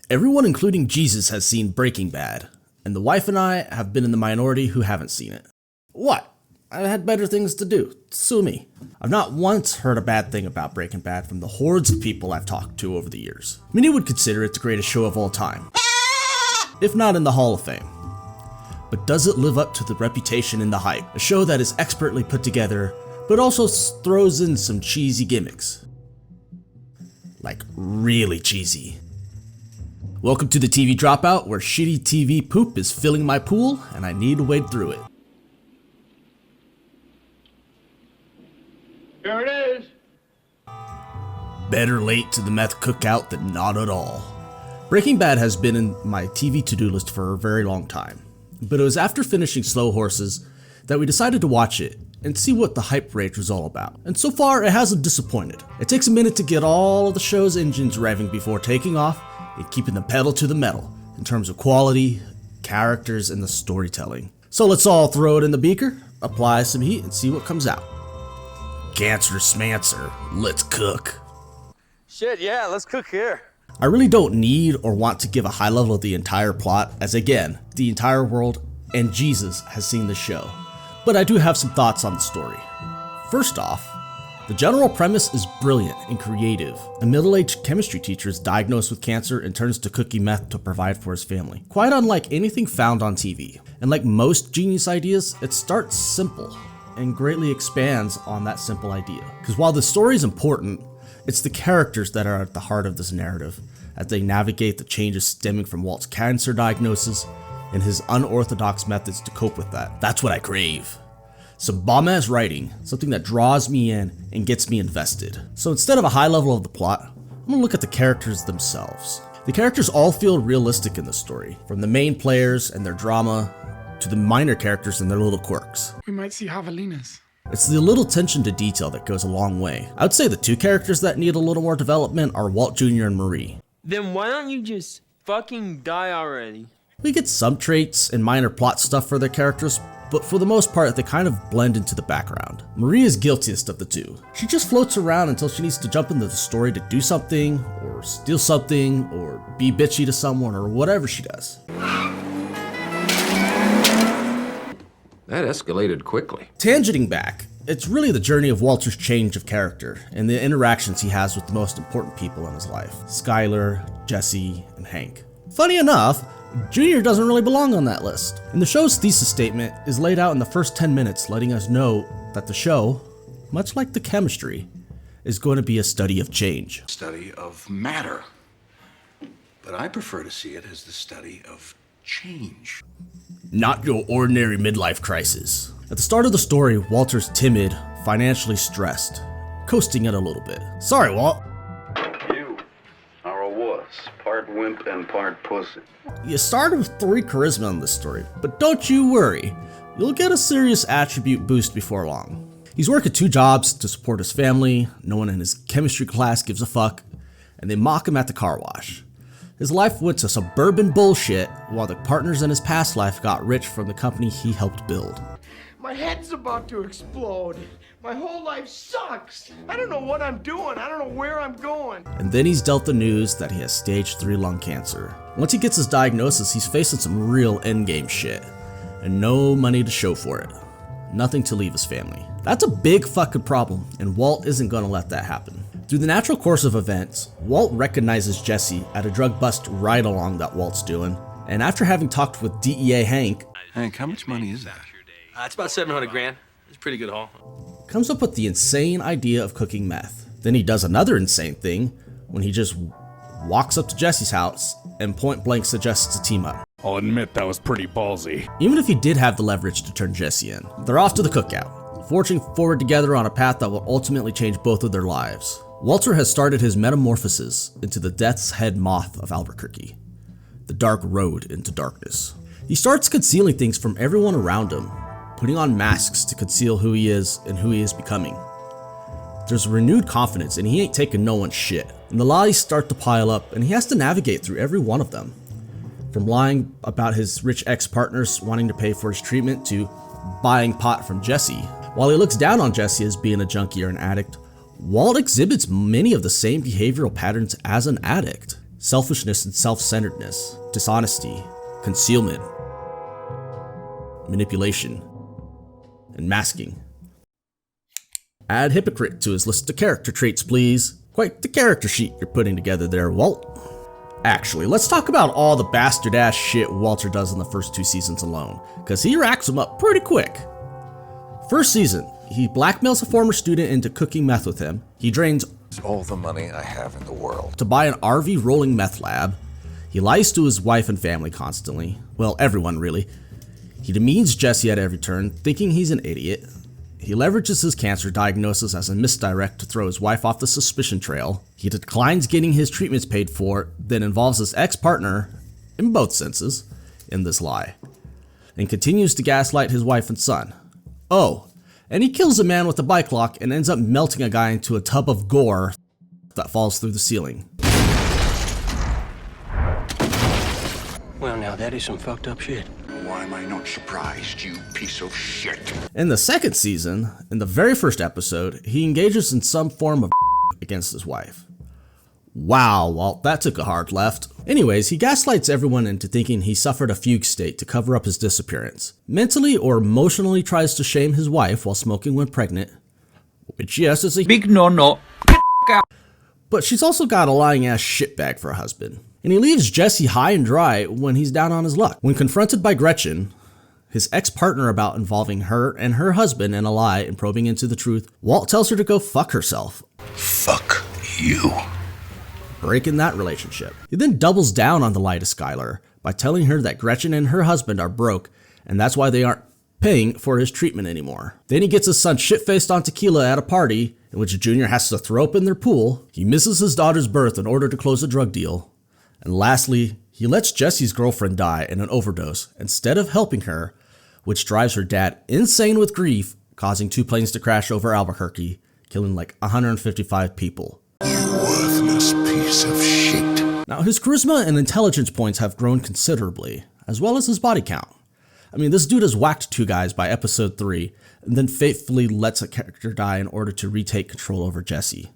Everyone, including Jesus, has seen Breaking Bad, and the wife and I have been in the minority who haven't seen it. What? I had better things to do. Sue me. I've not once heard a bad thing about Breaking Bad from the hordes of people I've talked to over the years. Many would consider it the greatest show of all time, if not in the Hall of Fame. But does it live up to the reputation and the hype? A show that is expertly put together, but also throws in some cheesy gimmicks. Like really cheesy. Welcome to the TV Dropout, where shitty TV poop is filling my pool and I need to wade through it. Here it is. Better late to the meth cookout than not at all. Breaking Bad has been in my TV to-do list for a very long time, but it was after finishing Slow Horses that we decided to watch it and see what the hype rage was all about. And so far, it hasn't disappointed. It takes a minute to get all of the show's engines revving before taking off and keeping the pedal to the metal in terms of quality, characters, and the storytelling. So let's all throw it in the beaker, apply some heat, and see what comes out. Cancer smancer, let's cook. Shit, yeah, let's cook here. I really don't need or want to give a high level of the entire plot, as again, the entire world and Jesus has seen the show. But I do have some thoughts on the story. First off, the general premise is brilliant and creative. A middle-aged chemistry teacher is diagnosed with cancer and turns to cooking meth to provide for his family. Quite unlike anything found on TV. And like most genius ideas, it starts simple and greatly expands on that simple idea. Because while the story is important, it's the characters that are at the heart of this narrative as they navigate the changes stemming from Walt's cancer diagnosis and his unorthodox methods to cope with that. That's what I crave. Some bomb-ass writing, something that draws me in and gets me invested. So instead of a high level of the plot, I'm gonna look at the characters themselves. The characters all feel realistic in the story, from the main players and their drama, to the minor characters and their little quirks. We might see javelinas. It's the little attention to detail that goes a long way. I would say the two characters that need a little more development are Walt Jr. and Marie. Then why don't you just fucking die already? We get some traits and minor plot stuff for their characters, but for the most part, they kind of blend into the background. Marie is guiltiest of the two. She just floats around until she needs to jump into the story to do something, or steal something, or be bitchy to someone, or whatever she does. That escalated quickly. Tangenting back, it's really the journey of Walter's change of character and the interactions he has with the most important people in his life. Skyler, Jesse, and Hank. Funny enough, Junior doesn't really belong on that list. And the show's thesis statement is laid out in the first 10 minutes, letting us know that the show, much like the chemistry, is going to be a study of change. Study of matter. But I prefer to see it as the study of change. Not your ordinary midlife crisis. At the start of the story, Walter's timid, financially stressed, coasting it a little bit. Sorry, Walt. You are a wuss, part wimp and part pussy. You started with 3 charisma in this story, but don't you worry, you'll get a serious attribute boost before long. He's working 2 jobs to support his family, no one in his chemistry class gives a fuck, and they mock him at the car wash. His life went to suburban bullshit, while the partners in his past life got rich from the company he helped build. My head's about to explode. My whole life sucks. I don't know what I'm doing. I don't know where I'm going. And then he's dealt the news that he has stage 3 lung cancer. Once he gets his diagnosis, he's facing some real endgame shit, and no money to show for it. Nothing to leave his family. That's a big fucking problem, and Walt isn't gonna let that happen. Through the natural course of events, Walt recognizes Jesse at a drug bust ride along that Walt's doing, and after having talked with DEA Hank, Hank, how much money is that? It's about 700 grand. It's a pretty good haul. comes up with the insane idea of cooking meth. Then he does another insane thing when he just walks up to Jesse's house and point blank suggests a team up. I'll admit that was pretty ballsy. Even if he did have the leverage to turn Jesse in, they're off to the cookout, forging forward together on a path that will ultimately change both of their lives. Walter has started his metamorphosis into the Death's Head Moth of Albuquerque, the dark road into darkness. He starts concealing things from everyone around him, putting on masks to conceal who he is and who he is becoming. There's renewed confidence and he ain't taking no one's shit, and the lies start to pile up and he has to navigate through every one of them. From lying about his rich ex-partners wanting to pay for his treatment to buying pot from Jesse. While he looks down on Jesse as being a junkie or an addict, Walt exhibits many of the same behavioral patterns as an addict. selfishness and self-centeredness, dishonesty, concealment, manipulation, and masking. Add hypocrite to his list of character traits, please. Quite the character sheet you're putting together there, Walt. Actually, let's talk about all the bastard ass shit Walter does in the first 2 seasons alone, cause he racks them up pretty quick. First season, he blackmails a former student into cooking meth with him. He drains all the money I have in the world to buy an RV rolling meth lab. He lies to his wife and family constantly. Well, everyone really. He demeans Jesse at every turn, thinking he's an idiot. He leverages his cancer diagnosis as a misdirect to throw his wife off the suspicion trail. He declines getting his treatments paid for, then involves his ex-partner, in both senses, in this lie, and continues to gaslight his wife and son. Oh, and he kills a man with a bike lock and ends up melting a guy into a tub of gore that falls through the ceiling. Well, now that is some fucked up shit. Why am I not surprised, you piece of shit? In the second season, in the very first episode, he engages in some form of against his wife. Wow, Walt, that took a hard left. Anyways, he gaslights everyone into thinking he suffered a fugue state to cover up his disappearance. Mentally or emotionally tries to shame his wife while smoking when pregnant, which yes is a Big no. but she's also got a lying ass shitbag for a husband. And he leaves Jesse high and dry when he's down on his luck. When confronted by Gretchen, his ex-partner, about involving her and her husband in a lie and probing into the truth, Walt tells her to go fuck herself. Fuck you. Breaking that relationship. He then doubles down on the lie to Skylar by telling her that Gretchen and her husband are broke and that's why they aren't paying for his treatment anymore. Then he gets his son shit-faced on tequila at a party in which Junior has to throw up in their pool. He misses his daughter's birth in order to close a drug deal. And lastly, he lets Jesse's girlfriend die in an overdose instead of helping her, which drives her dad insane with grief, causing 2 planes to crash over Albuquerque, killing like 155 people. You worthless piece of shit. Now, his charisma and intelligence points have grown considerably, as well as his body count. I mean, this dude has whacked 2 guys by episode 3, and then faithfully lets a character die in order to retake control over Jesse.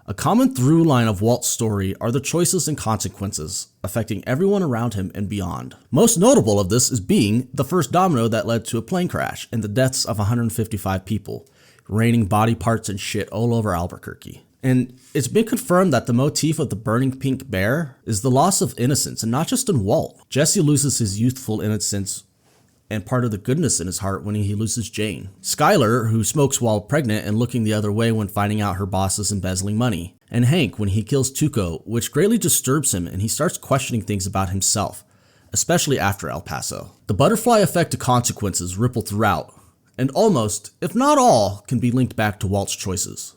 A common through line of Walt's story are the choices and consequences affecting everyone around him and beyond. Most notable of this is being the first domino that led to a plane crash and the deaths of 155 people, raining body parts and shit all over Albuquerque. And it's been confirmed that the motif of the burning pink bear is the loss of innocence, and not just in Walt. Jesse loses his youthful innocence and part of the goodness in his heart when he loses Jane. Skylar, who smokes while pregnant and looking the other way when finding out her boss is embezzling money. And Hank when he kills Tuco, which greatly disturbs him and he starts questioning things about himself, especially after El Paso. The butterfly effect of consequences ripple throughout, and almost, if not all, can be linked back to Walt's choices.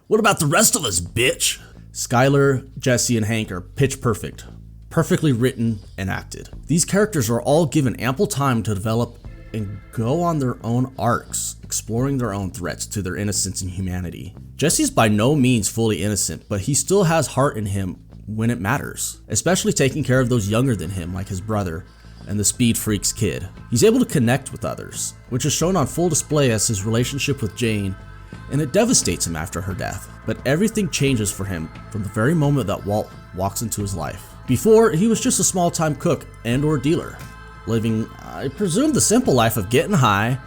What about the rest of us, bitch? Skylar, Jesse, and Hank are pitch perfect. Perfectly written and acted. These characters are all given ample time to develop and go on their own arcs, exploring their own threats to their innocence and humanity. Jesse's by no means fully innocent, but he still has heart in him when it matters, especially taking care of those younger than him like his brother and the Speed Freak's kid. He's able to connect with others, which is shown on full display as his relationship with Jane, and it devastates him after her death. But everything changes for him from the very moment that Walt walks into his life. Before, he was just a small-time cook and or dealer, living, I presume, the simple life of getting high,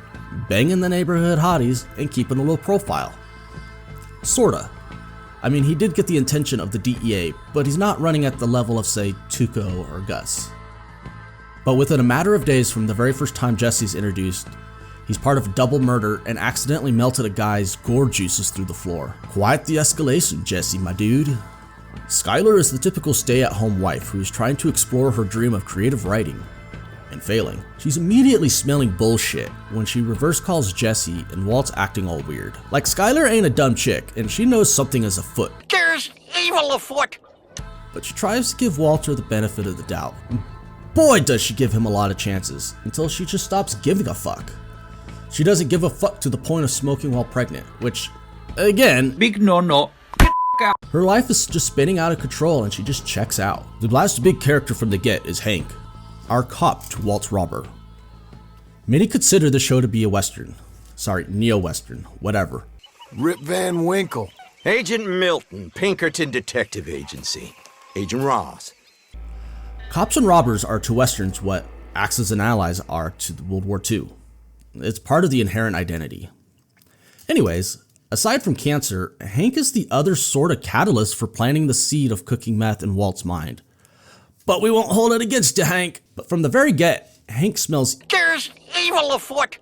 banging the neighborhood hotties, and keeping a low profile. Sorta. I mean, he did get the attention of the DEA, but he's not running at the level of, say, Tuco or Gus. But within a matter of days from the very first time Jesse's introduced, he's part of a double murder and accidentally melted a guy's gore juices through the floor. Quite the escalation, Jesse, my dude. Skylar is the typical stay-at-home wife who is trying to explore her dream of creative writing, and failing. She's immediately smelling bullshit when she reverse calls Jesse and Walt's acting all weird. Like, Skylar ain't a dumb chick, and she knows something is afoot. There's evil afoot. But she tries to give Walter the benefit of the doubt. Boy, does she give him a lot of chances, until she just stops giving a fuck. She doesn't give a fuck to the point of smoking while pregnant, which, again, Big no. her life is just spinning out of control and she just checks out. The last big character from the get is Hank, our cop to Walt's robber. Many consider the show to be a western. Sorry, neo-western, whatever. Rip Van Winkle. Agent Milton, Pinkerton Detective Agency. Agent Ross. Cops and robbers are to Westerns what Axis and Allies are to World War II. It's part of the inherent identity. Anyways, aside from cancer, Hank is the other sort of catalyst for planting the seed of cooking meth in Walt's mind. But we won't hold it against you, Hank. But from the very get, Hank smells There's evil afoot.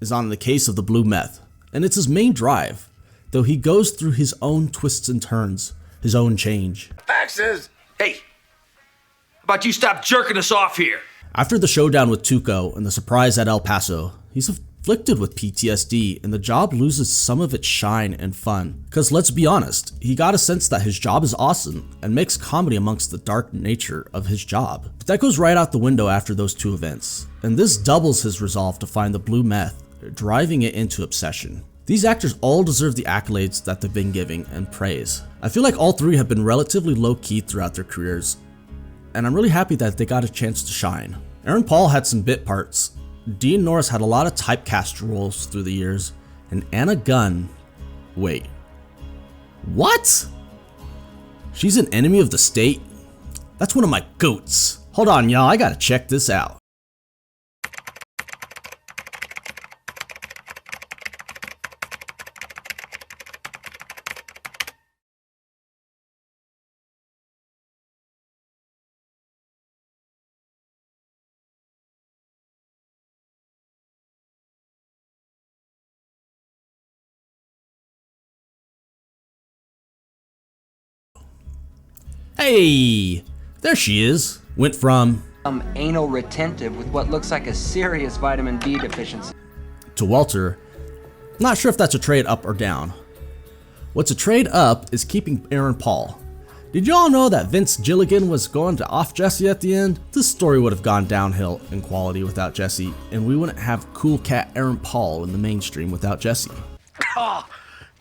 is on the case of the blue meth, and it's his main drive, though he goes through his own twists and turns, his own change. Axes! Hey, how about you stop jerking us off here? After the showdown with Tuco and the surprise at El Paso, he's afflicted with PTSD, and the job loses some of its shine and fun. Cause let's be honest, he got a sense that his job is awesome and makes comedy amongst the dark nature of his job. But that goes right out the window after those two events, and this doubles his resolve to find the blue meth, driving it into obsession. These actors all deserve the accolades that they've been giving and praise. I feel like all three have been relatively low-key throughout their careers, and I'm really happy that they got a chance to shine. Aaron Paul had some bit parts, Dean Norris had a lot of typecast roles through the years, and Anna Gunn, wait, what? She's an enemy of the state? That's one of my goats. Hold on y'all, I gotta check this out. Hey, there she is. Went from anal retentive with what looks like a serious vitamin D deficiency to Walter. Not sure if that's a trade up or down. What's a trade up is keeping Aaron Paul. Did y'all know that Vince Gilligan was going to off Jesse at the end? This story would have gone downhill in quality without Jesse, and we wouldn't have cool cat Aaron Paul in the mainstream without Jesse.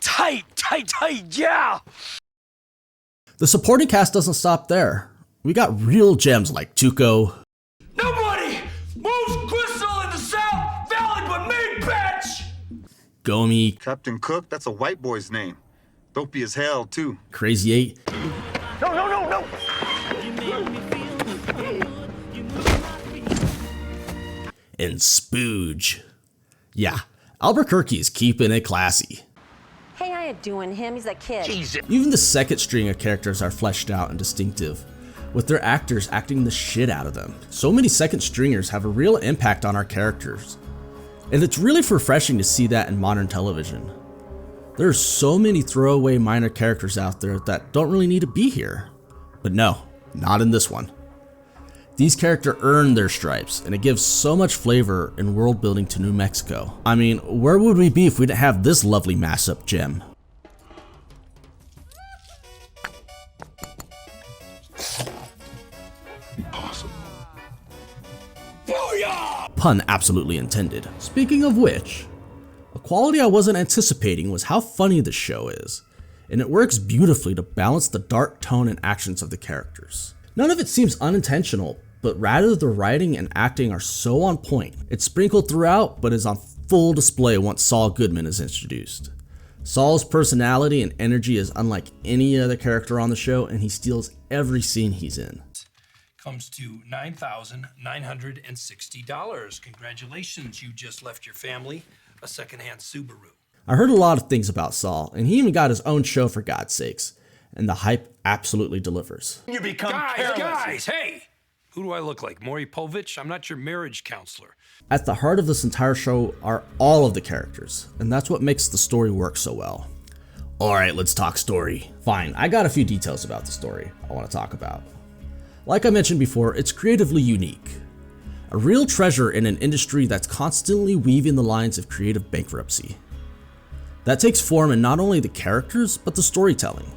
Tight, yeah! The supporting cast doesn't stop there. We got real gems like Tuco. Nobody moves crystal in the South Valley but me, bitch! Gomi. Captain Cook, that's a white boy's name. Dopey as hell, too. Crazy 8. No! And Spooge. Yeah, Albuquerque is keeping it classy. Hey, how you doing? He's a kid. Jesus. Even the second string of characters are fleshed out and distinctive, with their actors acting the shit out of them. So many second stringers have a real impact on our characters, and it's really refreshing to see that in modern television. There are so many throwaway minor characters out there that don't really need to be here. But no, not in this one. These characters earn their stripes, and it gives so much flavor and world building to New Mexico. I mean, where would we be if we didn't have this lovely mashup gem? Awesome. Pun absolutely intended. Speaking of which, a quality I wasn't anticipating was how funny the show is, and it works beautifully to balance the dark tone and actions of the characters. None of it seems unintentional, but rather the writing and acting are so on point. It's sprinkled throughout, but is on full display once Saul Goodman is introduced. Saul's personality and energy is unlike any other character on the show, and he steals every scene he's in. Comes to $9,960. Congratulations, you just left your family a secondhand Subaru. I heard a lot of things about Saul, and he even got his own show for God's sakes, and the hype absolutely delivers. You become guys, hey! Who do I look like, Maury Povich? I'm not your marriage counselor. At the heart of this entire show are all of the characters, and that's what makes the story work so well. Alright, let's talk story. Fine, I got a few details about the story I want to talk about. Like I mentioned before, it's creatively unique. A real treasure in an industry that's constantly weaving the lines of creative bankruptcy. That takes form in not only the characters, but the storytelling.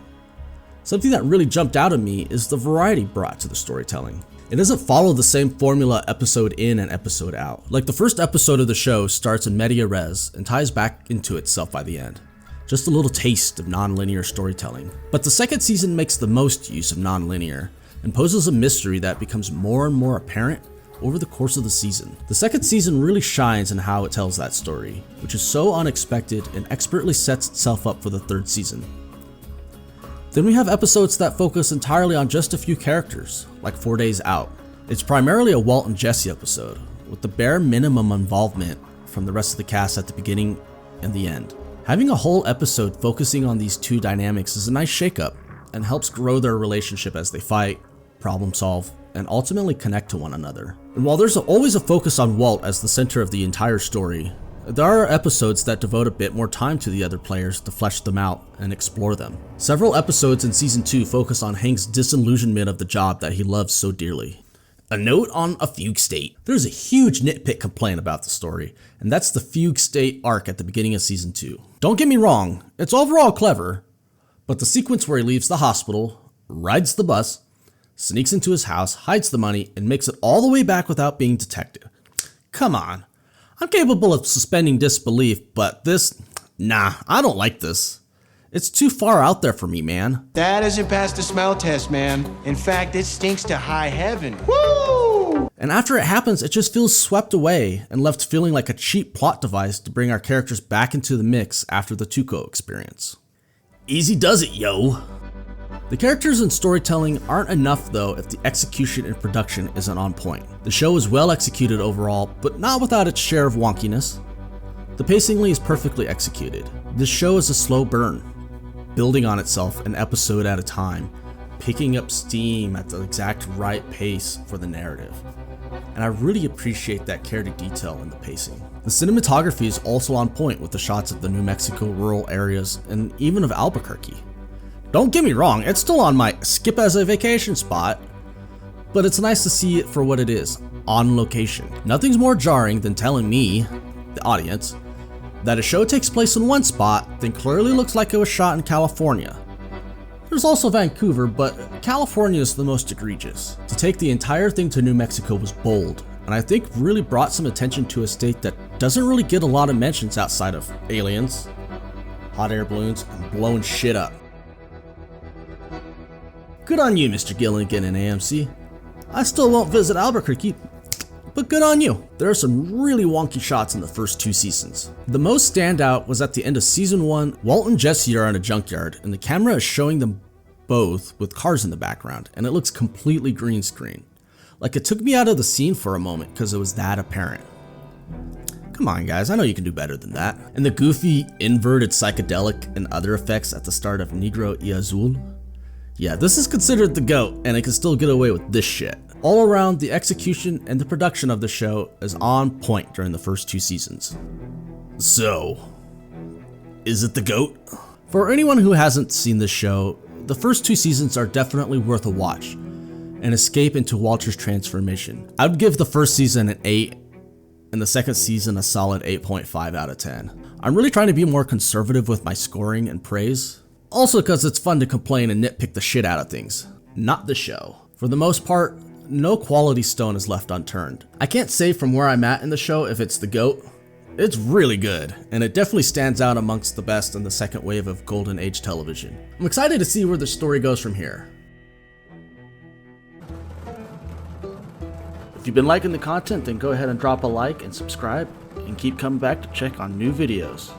Something that really jumped out at me is the variety brought to the storytelling. It doesn't follow the same formula episode in and episode out. Like the first episode of the show starts in media res and ties back into itself by the end. Just a little taste of non-linear storytelling. But the second season makes the most use of non-linear and poses a mystery that becomes more and more apparent over the course of the season. The second season really shines in how it tells that story, which is so unexpected and expertly sets itself up for the third season. Then we have episodes that focus entirely on just a few characters, like 4 Days Out. It's primarily a Walt and Jesse episode, with the bare minimum involvement from the rest of the cast at the beginning and the end. Having a whole episode focusing on these two dynamics is a nice shakeup and helps grow their relationship as they fight, problem solve, and ultimately connect to one another. And while there's always a focus on Walt as the center of the entire story, there are episodes that devote a bit more time to the other players to flesh them out and explore them. Several episodes in Season 2 focus on Hank's disillusionment of the job that he loves so dearly. A note on a fugue state. There's a huge nitpick complaint about the story, and that's the fugue state arc at the beginning of Season 2. Don't get me wrong, it's overall clever, but the sequence where he leaves the hospital, rides the bus, sneaks into his house, hides the money, and makes it all the way back without being detected. Come on. I'm capable of suspending disbelief, but nah, I don't like this. It's too far out there for me, man. That isn't past the smell test, man. In fact, it stinks to high heaven. Woo! And after it happens, it just feels swept away and left feeling like a cheap plot device to bring our characters back into the mix after the Tuco experience. Easy does it, yo. The characters and storytelling aren't enough though if the execution and production isn't on point. The show is well executed overall, but not without its share of wonkiness. The pacing is perfectly executed. This show is a slow burn, building on itself an episode at a time, picking up steam at the exact right pace for the narrative. And I really appreciate that care to detail in the pacing. The cinematography is also on point with the shots of the New Mexico rural areas and even of Albuquerque. Don't get me wrong, it's still on my skip as a vacation spot, but it's nice to see it for what it is, on location. Nothing's more jarring than telling me, the audience, that a show takes place in one spot, then clearly looks like it was shot in California. There's also Vancouver, but California is the most egregious. To take the entire thing to New Mexico was bold, and I think really brought some attention to a state that doesn't really get a lot of mentions outside of aliens, hot air balloons, and blowing shit up. Good on you, Mr. Gilligan and AMC. I still won't visit Albuquerque, but good on you. There are some really wonky shots in the first 2 seasons. The most standout was at the end of Season 1, Walt and Jesse are in a junkyard, and the camera is showing them both with cars in the background, and it looks completely green screen. Like it took me out of the scene for a moment because it was that apparent. Come on guys, I know you can do better than that. And the goofy, inverted psychedelic and other effects at the start of Negro y Azul. Yeah, this is considered the GOAT, and it can still get away with this shit. All around, the execution and the production of the show is on point during the first 2 seasons. So, is it the GOAT? For anyone who hasn't seen this show, the first 2 seasons are definitely worth a watch, an escape into Walter's transformation. I would give the first season an 8, and the second season a solid 8.5 out of 10. I'm really trying to be more conservative with my scoring and praise. Also because it's fun to complain and nitpick the shit out of things. Not the show. For the most part, no quality stone is left unturned. I can't say from where I'm at in the show if it's the GOAT. It's really good, and it definitely stands out amongst the best in the second wave of Golden Age television. I'm excited to see where the story goes from here. If you've been liking the content, then go ahead and drop a like and subscribe, and keep coming back to check on new videos.